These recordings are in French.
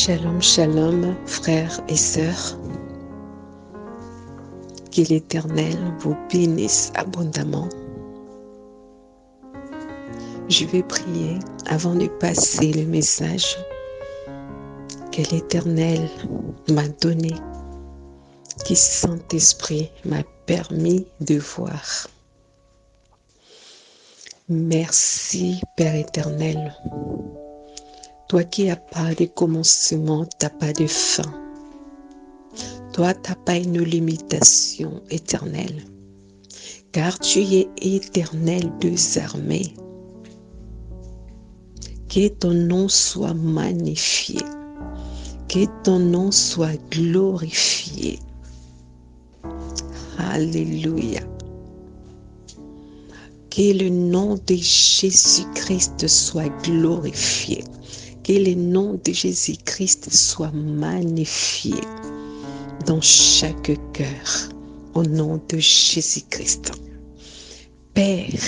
Shalom, shalom, frères et sœurs. Que l'Éternel vous bénisse abondamment. Je vais prier avant de passer le message que l'Éternel m'a donné, que Saint-Esprit m'a permis de voir. Merci, Père éternel. Toi qui n'as pas de commencement, tu n'as pas de fin. Toi, tu n'as pas une limitation éternelle, car tu es éternel des armées. Que ton nom soit magnifié, que ton nom soit glorifié. Alléluia. Que le nom de Jésus-Christ soit glorifié, que le nom de Jésus-Christ soit magnifié dans chaque cœur, au nom de Jésus-Christ. Père,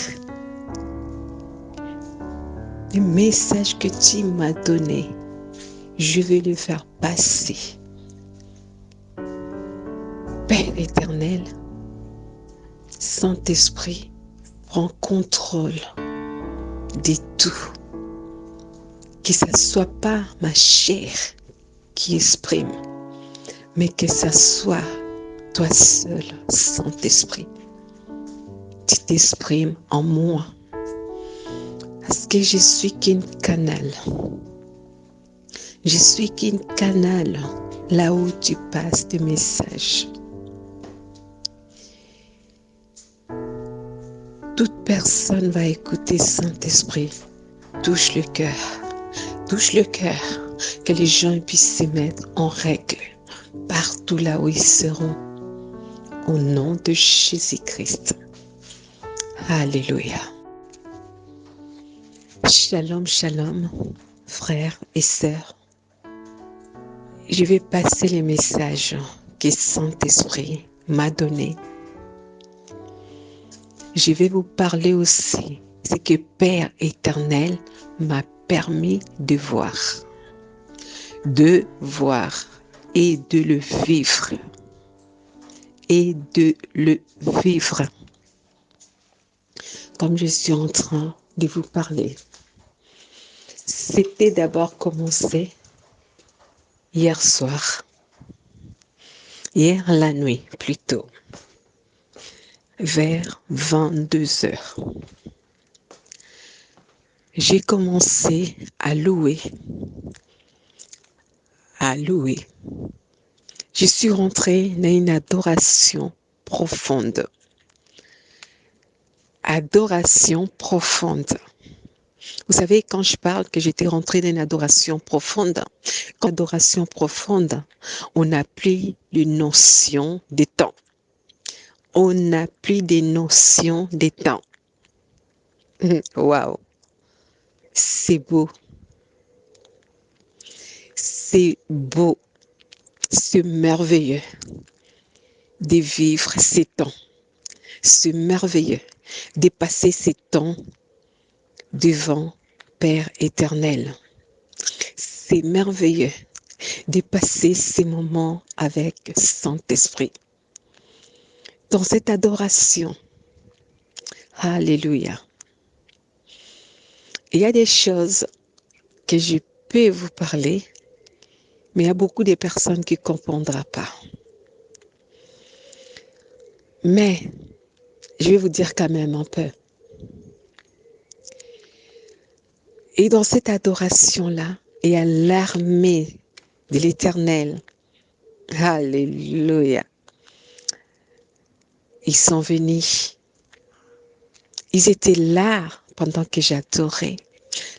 le message que tu m'as donné, je vais le faire passer. Père éternel, Saint-Esprit, prends contrôle de tout. Que ce ne soit pas ma chair qui exprime, mais que ce soit toi seul, Saint-Esprit. Tu t'exprimes en moi. Parce que je suis qu'un canal. Je suis qu'un canal là où tu passes des messages. Toute personne va écouter Saint-Esprit. Touche le cœur. Touche le cœur. Que les gens puissent se mettre en règle partout là où ils seront. Au nom de Jésus-Christ. Alléluia. Shalom, shalom, frères et sœurs. Je vais passer les messages que Saint-Esprit m'a donnés. Je vais vous parler aussi ce que Père éternel m'a permis de voir et de le vivre. Et de le vivre. Comme je suis en train de vous parler. C'était d'abord commencé hier soir. Hier la nuit plutôt. Vers 22h. J'ai commencé à louer. Je suis rentrée dans une adoration profonde. Adoration profonde. Vous savez, quand je parle que j'étais rentrée dans une adoration profonde, quand adoration profonde, on n'a plus de notion des temps. On n'a plus de notion des temps. Waouh! C'est beau. C'est beau. C'est merveilleux de vivre ces temps. C'est merveilleux de passer ces temps devant Père éternel. C'est merveilleux de passer ces moments avec Saint-Esprit. Dans cette adoration, alléluia. Il y a des choses que je peux vous parler, mais il y a beaucoup de personnes qui ne comprendront pas. Mais, je vais vous dire quand même un peu. Et dans cette adoration-là, il y a l'armée de l'Éternel. Alléluia. Ils sont venus. Ils étaient là pendant que j'adorais.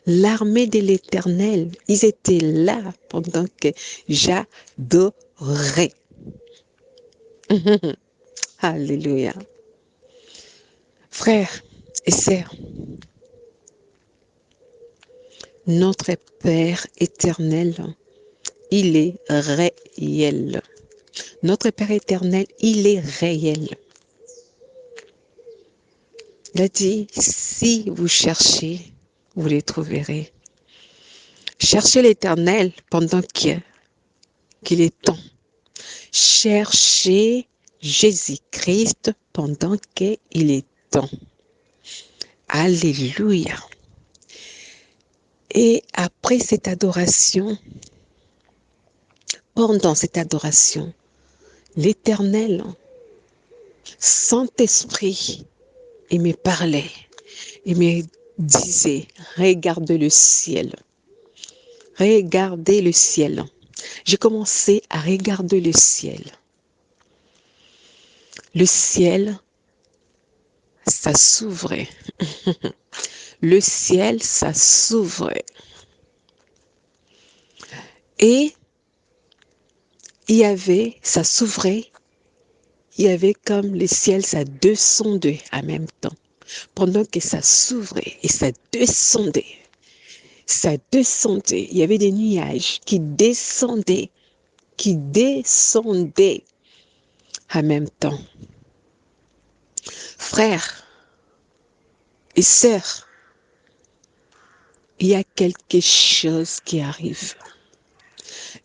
L'armée de l'Éternel, ils étaient là pendant que j'adorais. Alléluia. Frères et sœurs, notre Père éternel, il est réel. Notre Père éternel, il est réel. Il a dit, si vous cherchez, vous les trouverez. Cherchez l'Éternel pendant qu'il est temps. Cherchez Jésus-Christ pendant qu'il est temps. Alléluia. Et après cette adoration, pendant cette adoration, l'Éternel, Saint-Esprit, il me parlait, il me disait, regarde le ciel, regardez le ciel. J'ai commencé à regarder le ciel. Le ciel, ça s'ouvrait. Le ciel, ça s'ouvrait. Et ça s'ouvrait, il y avait comme le ciel, ça descendait en même temps. Pendant que ça s'ouvrait et ça descendait, il y avait des nuages qui descendaient en même temps. Frères et sœurs, il y a quelque chose qui arrive.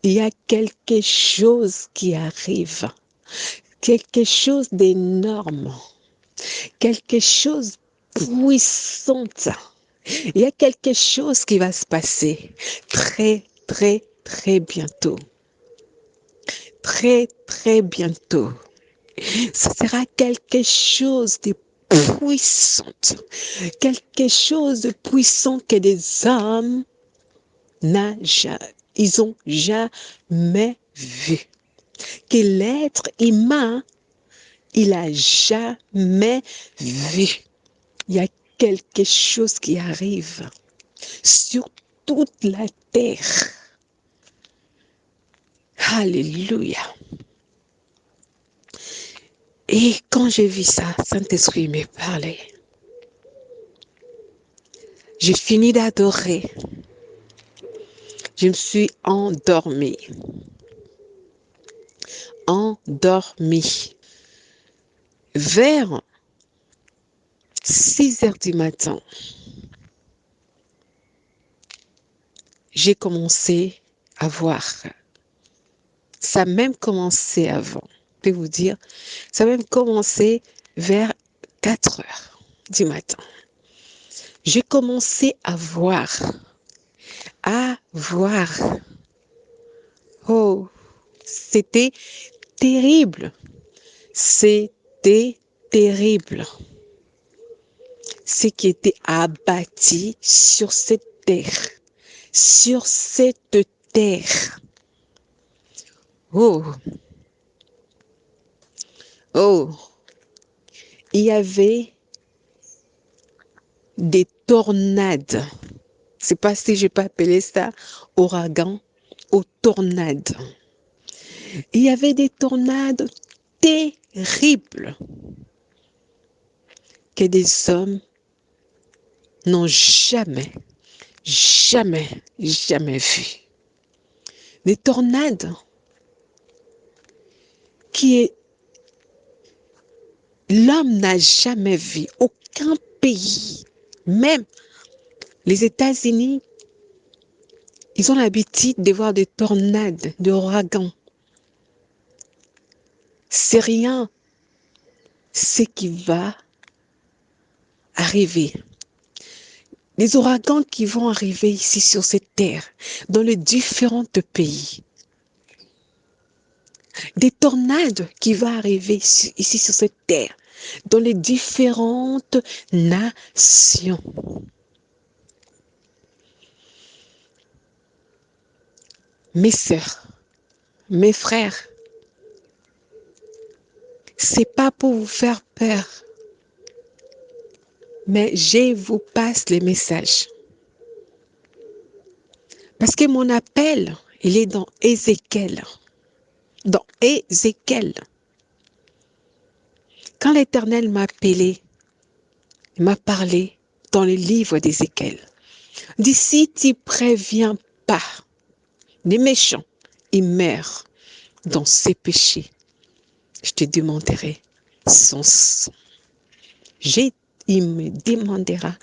Il y a quelque chose qui arrive. Quelque chose d'énorme. Quelque chose de puissant. Il y a quelque chose qui va se passer très, très, très bientôt. Très, très bientôt. Ce sera quelque chose de puissant. Quelque chose de puissant que des hommes ils ont jamais vu. Que l'être humain, il a jamais vu. Il y a quelque chose qui arrive sur toute la terre. Alléluia. Et quand j'ai vu ça, Saint-Esprit me parlait. J'ai fini d'adorer. Je me suis endormie. Vers 6 heures du matin, j'ai commencé à voir. Ça a même commencé avant. Je peux vous dire, ça a même commencé vers 4 heures du matin. J'ai commencé à voir. Oh, c'était terrible. C'était terrible. Ce qui était abattu sur cette terre. Sur cette terre. Oh. Il y avait des tornades. Je ne sais pas si je peux appeler ça ouragan ou tornade. Il y avait des tornades terribles que des hommes n'ont jamais vu. Des tornades l'homme n'a jamais vu. Aucun pays, même les États-Unis, ils ont l'habitude de voir des tornades, des ouragans. C'est rien ce qui va arriver. Les ouragans qui vont arriver ici sur cette terre, dans les différents pays. Des tornades qui vont arriver ici sur cette terre, dans les différentes nations. Mes sœurs, mes frères, c'est pas pour vous faire peur, mais je vous passe les messages. Parce que mon appel, il est dans Ézéchiel. Dans Ézéchiel. Quand l'Éternel m'a appelé, il m'a parlé dans le livre d'Ézéchiel. D'ici, tu préviens pas. Les méchants, ils meurent dans ses péchés. Je te demanderai son sang. Il me demandera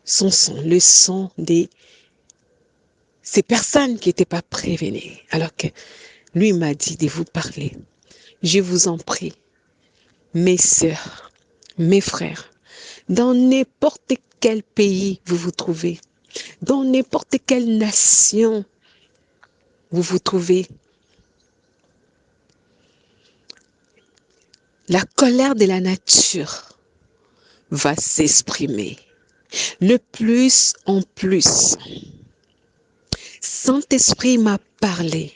son sang, le sang des ces personnes qui n'étaient pas prévenues. Alors que lui m'a dit de vous parler. Je vous en prie, mes sœurs, mes frères, dans n'importe quel pays vous vous trouvez, dans n'importe quelle nation vous vous trouvez, la colère de la nature va s'exprimer. Le plus en plus. Saint-Esprit m'a parlé.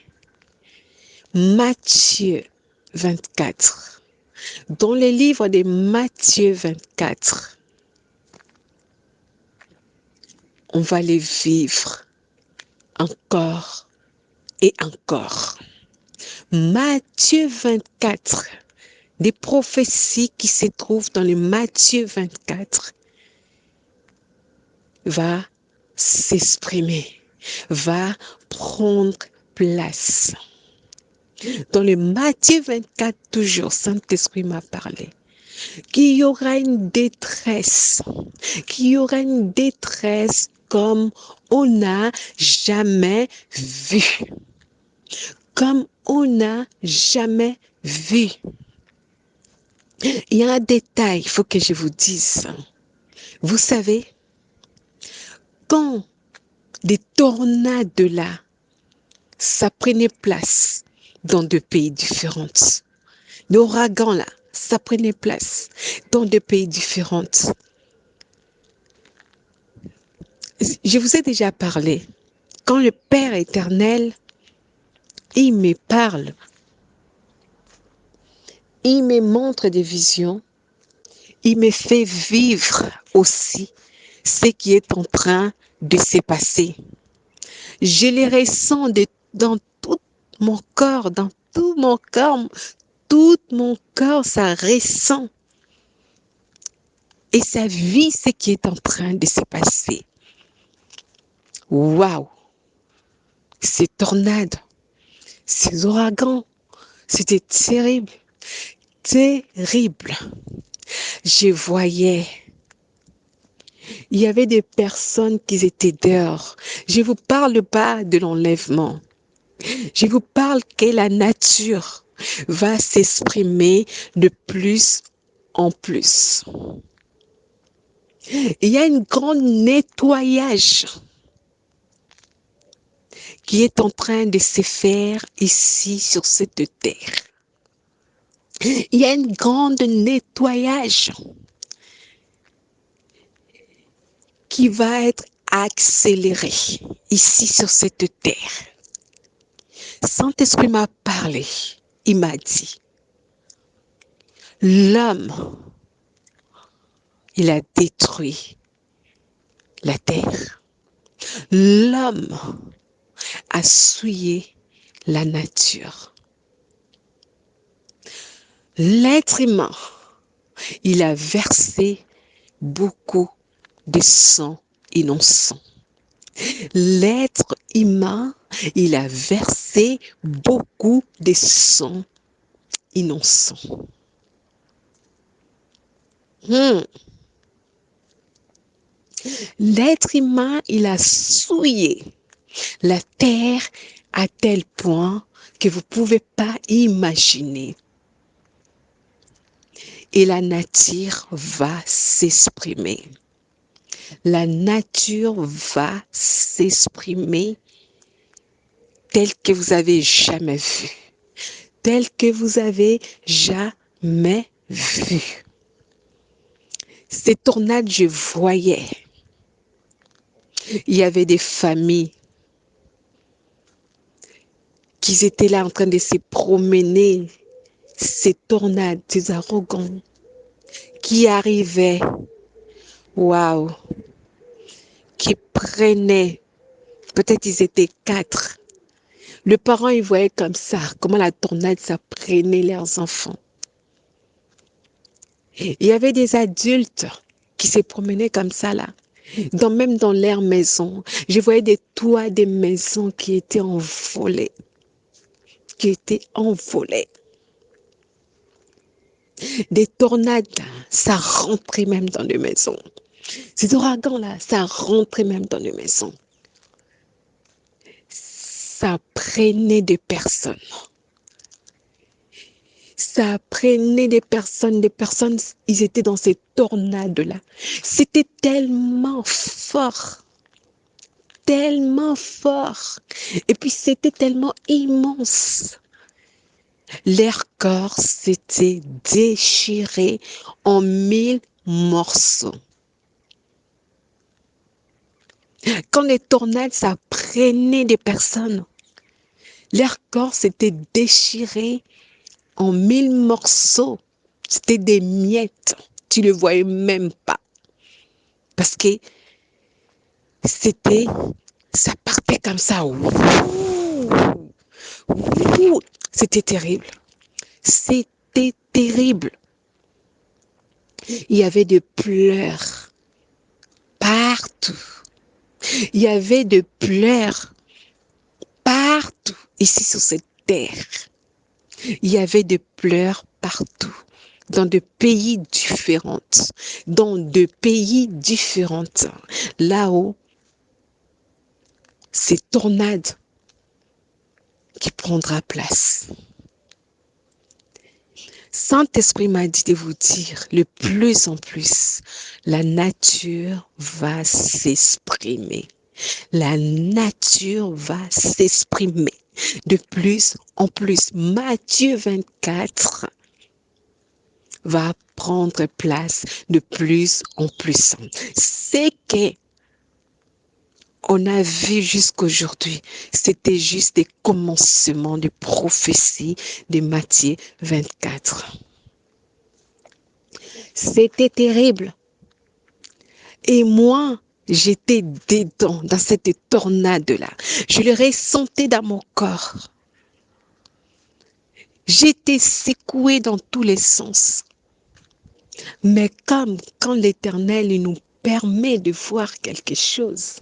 Matthieu 24. Dans le livre de Matthieu 24, on va les vivre encore et encore. Matthieu 24, des prophéties qui se trouvent dans le Matthieu 24 va s'exprimer, va prendre place. Dans le Matthieu 24, toujours, Saint-Esprit m'a parlé, qu'il y aura une détresse, comme on n'a jamais vu. Comme on n'a jamais vu. Il y a un détail, il faut que je vous dise. Vous savez, quand des tornades là, ça prenait place dans deux pays différents. L'ouragan là, ça prenait place dans deux pays différents. Je vous ai déjà parlé. Quand le Père éternel, il me parle, il me montre des visions, il me fait vivre aussi ce qui est en train de se passer. Je les ressens dans tout mon corps, tout mon corps, ça ressent. Et ça vit ce qui est en train de se passer. Waouh! Ces tornades, ces ouragans, c'était terrible, terrible. Je voyais, il y avait des personnes qui étaient dehors. Je ne vous parle pas de l'enlèvement. Je vous parle que la nature va s'exprimer de plus en plus. Il y a un grand nettoyage qui est en train de se faire ici sur cette terre. Il y a un grand nettoyage qui va être accéléré ici sur cette terre. Saint-Esprit m'a parlé, il m'a dit, l'homme, il a détruit la terre. L'homme a souillé la nature. L'être humain, il a versé beaucoup de sang innocent. L'être humain, il a versé beaucoup de sang innocent. L'être humain, il a souillé la terre à tel point que vous ne pouvez pas imaginer. Et la nature va s'exprimer. La nature va s'exprimer telle que vous avez jamais vu. Telle que vous avez jamais vu. Ces tornades, je voyais. Il y avait des familles qui étaient là en train de se promener. Ces tornades, ces ouragans qui arrivaient. Waouh! Qui prenaient. Peut-être ils étaient 4. Le parent, il voyait comme ça, comment la tornade, ça prenait leurs enfants. Il y avait des adultes qui se promenaient comme ça là, même dans leur maison. Je voyais des toits des maisons qui étaient envolés. Des tornades, ça rentrait même dans les maisons. Ces ouragans là, ça rentrait même dans les maisons. ça prenait des personnes. Ça prenait des personnes, ils étaient dans ces tornades-là. C'était tellement fort. Tellement fort. Et puis c'était tellement immense. Leur corps s'était déchiré en 1000 morceaux. Quand les tornades, ça prenait des personnes, leur corps s'était déchiré en 1000 morceaux. C'était des miettes. Tu ne le voyais même pas. Parce que ça partait comme ça. C'était terrible. C'était terrible. Il y avait des pleurs partout. Il y avait des pleurs partout, ici sur cette terre. Il y avait des pleurs partout, dans des pays différents. Là-haut, c'est tornade qui prendra place. Saint-Esprit m'a dit de vous dire, le plus en plus, la nature va s'exprimer. La nature va s'exprimer de plus en plus. Matthieu 24 va prendre place de plus en plus. C'est que on a vu jusqu'aujourd'hui, c'était juste des commencements de prophéties de Matthieu 24. C'était terrible. Et moi, j'étais dedans, dans cette tornade-là. Je le ressentais dans mon corps. J'étais secouée dans tous les sens. Mais comme quand l'Éternel il nous permet de voir quelque chose,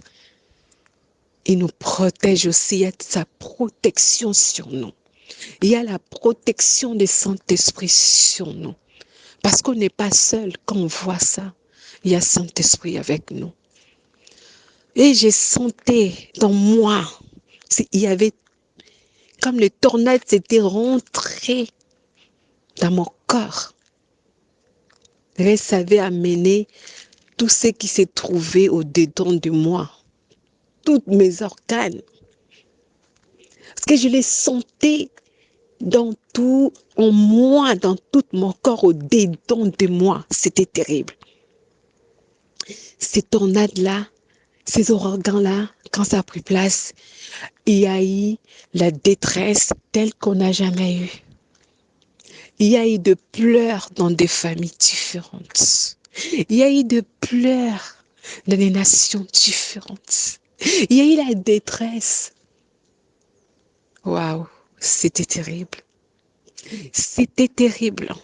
il nous protège aussi, il y a sa protection sur nous. Il y a la protection du Saint-Esprit sur nous. Parce qu'on n'est pas seul quand on voit ça. Il y a Saint-Esprit avec nous. Et j'ai senti dans moi, il y avait comme les tornades s'étaient rentrées dans mon corps. Et ça avait amené tout ce qui s'est trouvé au-dedans de moi. Tous mes organes. Parce que je les sentais dans tout, en moi, dans tout mon corps, au-dedans de moi. C'était terrible. Ces tornades-là, ces ouragans-là, quand ça a pris place, il y a eu la détresse telle qu'on n'a jamais eue. Il y a eu de pleurs dans des familles différentes. Il y a eu de pleurs dans des nations différentes. Il y a eu la détresse. Waouh, c'était terrible. C'était terrible.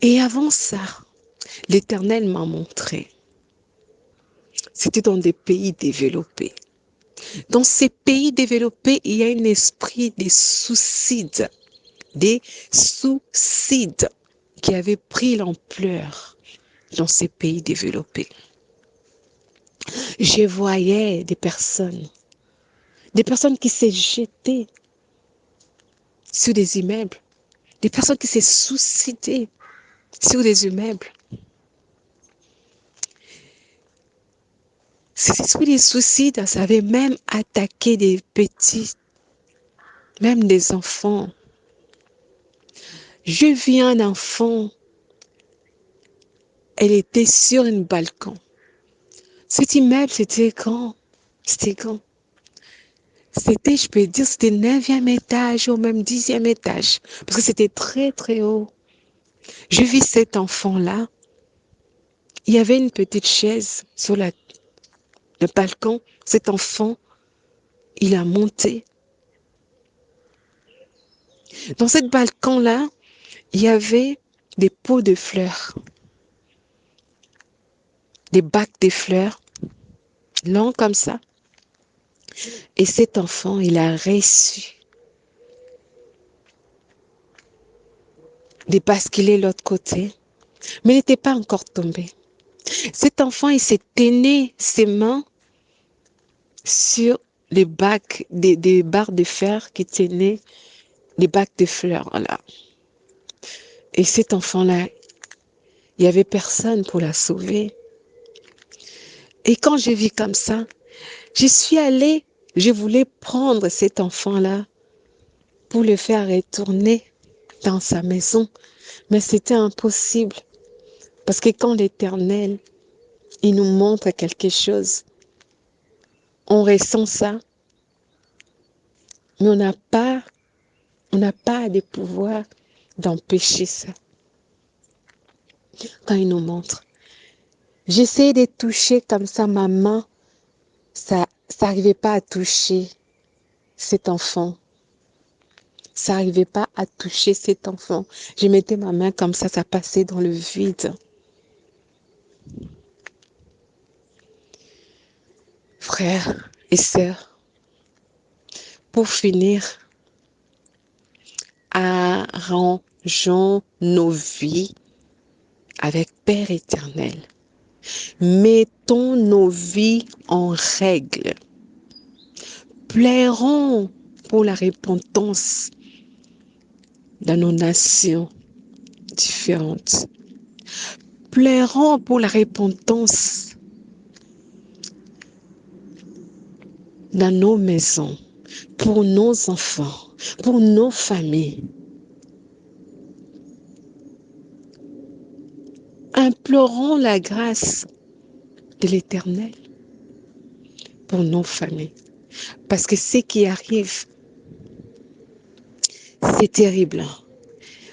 Et avant ça, l'Éternel m'a montré. C'était dans des pays développés. Dans ces pays développés, il y a un esprit des suicides qui avait pris l'ampleur dans ces pays développés. Je voyais des personnes qui s'est jetées sur des immeubles, des personnes qui s'est suicidées sur des immeubles. Cet esprit des suicides, ça avait même attaqué des petits, même des enfants. Je vis un enfant, elle était sur un balcon. Cet immeuble, c'était grand. C'était grand. C'était, je peux dire, c'était 9e étage ou même 10e étage. Parce que c'était très, très haut. Je vis cet enfant-là. Il y avait une petite chaise sur le balcon. Cet enfant, il a monté. Dans ce balcon-là, il y avait des pots de fleurs. Des bacs de fleurs, longs comme ça. Et cet enfant, il a reçu de basculer l'autre côté, mais il n'était pas encore tombé. Cet enfant, il s'est tenu ses mains sur les bacs, des barres de fer qui tenaient les bacs de fleurs. Là. Et cet enfant-là, il n'y avait personne pour la sauver. Et quand je vis comme ça, je suis allée, je voulais prendre cet enfant-là pour le faire retourner dans sa maison. Mais c'était impossible. Parce que quand l'Éternel, il nous montre quelque chose, on ressent ça, mais on n'a pas de pouvoir d'empêcher ça. Quand il nous montre. J'essayais de toucher comme ça ma main, ça n'arrivait pas à toucher cet enfant. Ça n'arrivait pas à toucher cet enfant. Je mettais ma main comme ça passait dans le vide. Frères et sœurs, pour finir, arrangeons nos vies avec Père éternel. Mettons nos vies en règle. Plairons pour la repentance dans nos nations différentes. Plairons pour la repentance dans nos maisons, pour nos enfants, pour nos familles. Implorons la grâce de l'Éternel pour nos familles. Parce que ce qui arrive, c'est terrible.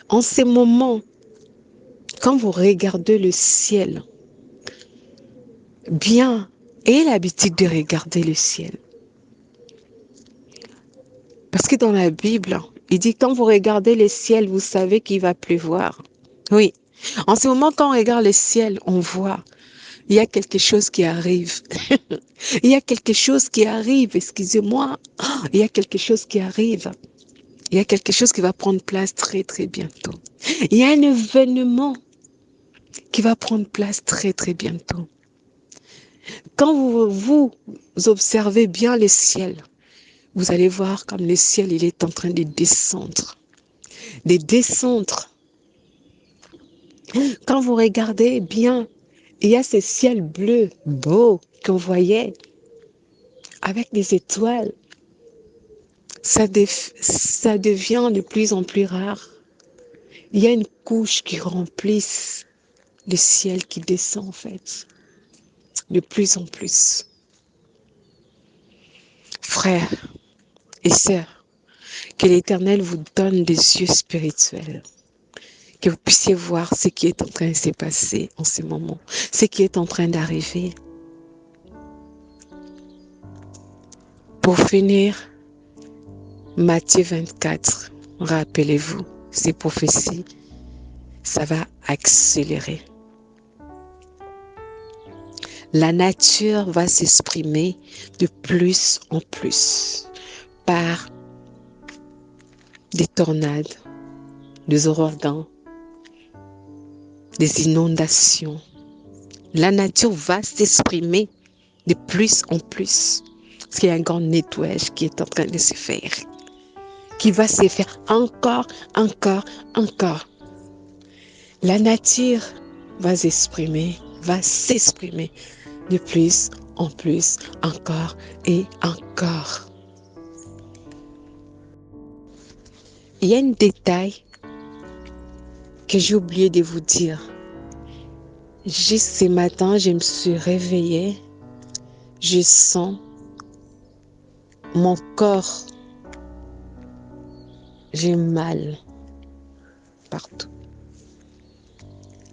En ces moments, quand vous regardez le ciel, bien, ayez l'habitude de regarder le ciel. Parce que dans la Bible, il dit quand vous regardez le ciel, vous savez qu'il va pleuvoir. Oui. En ce moment, quand on regarde le ciel, on voit, il y a quelque chose qui arrive. Il y a quelque chose qui arrive, excusez-moi. Il y a quelque chose qui arrive. Il y a quelque chose qui va prendre place très, très bientôt. Il y a un événement qui va prendre place très, très bientôt. Quand vous observez bien le ciel, vous allez voir comme le ciel, il est en train de descendre. De descendre. Quand vous regardez bien, il y a ce ciel bleu, beau, qu'on voyait, avec des étoiles. Ça devient de plus en plus rare. Il y a une couche qui remplisse le ciel qui descend en fait. De plus en plus. Frères et sœurs, que l'Éternel vous donne des yeux spirituels. Que vous puissiez voir ce qui est en train de se passer en ce moment. Ce qui est en train d'arriver. Pour finir, Matthieu 24, rappelez-vous, ces prophéties, ça va accélérer. La nature va s'exprimer de plus en plus par des tornades, des ouragans, des inondations. La nature va s'exprimer de plus en plus. Parce qu'il y a un grand nettoyage qui est en train de se faire. Qui va se faire encore. La nature va s'exprimer de plus en plus, encore et encore. Il y a un détail que j'ai oublié de vous dire. Juste ce matin, je me suis réveillée. Je sens mon corps. J'ai mal partout.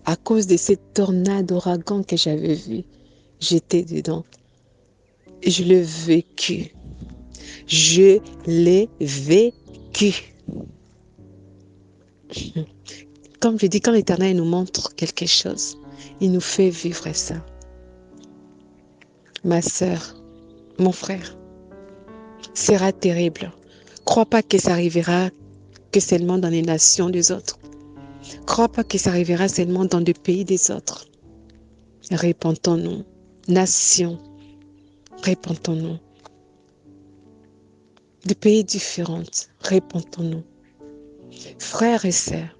À cause de cette tornade d'ouragan que j'avais vue, j'étais dedans. Je l'ai vécu. Je l'ai vécu. Comme je dis, quand l'Éternel nous montre quelque chose, il nous fait vivre ça. Ma sœur, mon frère, sera terrible. Crois pas que ça arrivera que seulement dans les nations des autres. Crois pas que ça arrivera seulement dans les pays des autres. Répentons-nous. Nation, répentons-nous. de pays différents, répentons-nous. Frères et sœurs,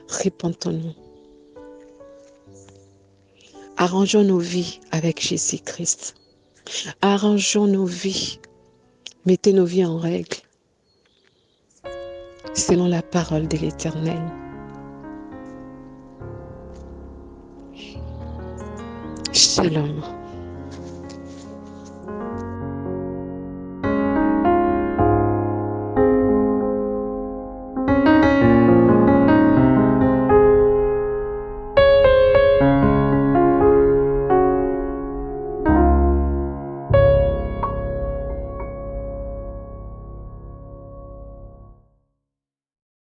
répentons-nous. Arrangeons nos vies avec Jésus-Christ. Arrangeons nos vies. Mettez nos vies en règle, selon la parole de l'Éternel. Shalom.